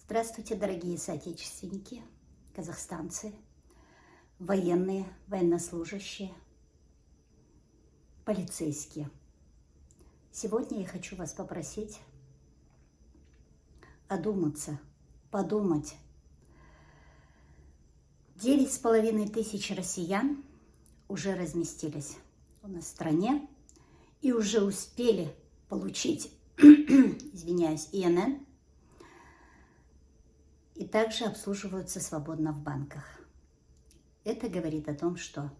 Здравствуйте, дорогие соотечественники, казахстанцы, военные, военнослужащие, полицейские. Сегодня я хочу вас попросить одуматься, подумать. 9500 россиян уже разместились у нас в стране и уже успели получить, извиняюсь, ИНН, и также обслуживаются свободно в банках. Это говорит о том, что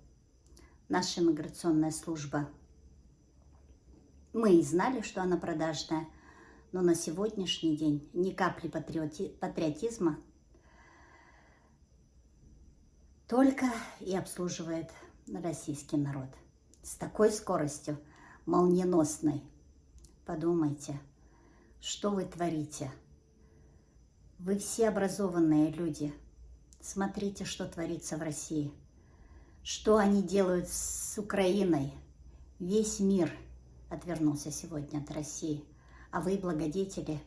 наша миграционная служба, мы и знали, что она продажная, но на сегодняшний день ни капли патриотизма, только и обслуживает российский народ. С такой скоростью, молниеносной. Подумайте, что вы творите. Вы все образованные люди. Смотрите, что творится в России. Что они делают с Украиной. Весь мир отвернулся сегодня от России. А вы, благодетели,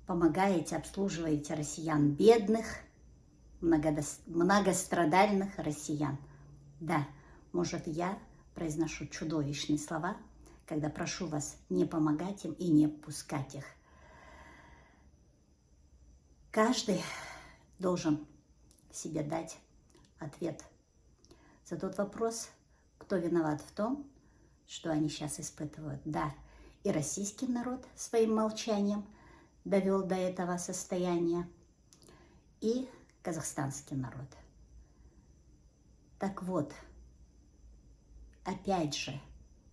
помогаете, обслуживаете россиян, бедных, многострадальных россиян. Да, может, я произношу чудовищные слова, когда прошу вас не помогать им и не пускать их. Каждый должен себе дать ответ за тот вопрос, кто виноват в том, что они сейчас испытывают. Да, и российский народ своим молчанием довел до этого состояния, и казахстанский народ. Так вот, опять же,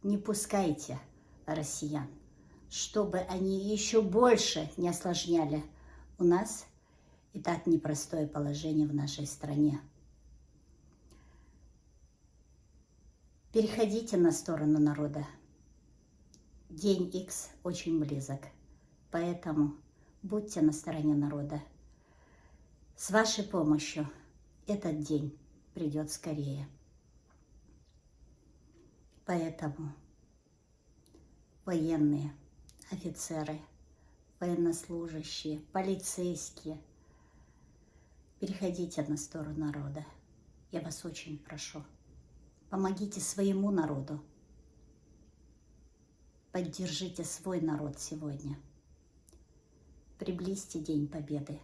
не пускайте россиян, чтобы они еще больше не осложняли у нас и так непростое положение в нашей стране. Переходите на сторону народа. День Х очень близок, поэтому будьте на стороне народа. С вашей помощью этот день придет скорее. Поэтому военные, офицеры, военнослужащие, полицейские, переходите на сторону народа. Я вас очень прошу. Помогите своему народу. Поддержите свой народ сегодня. Приблизьте День Победы.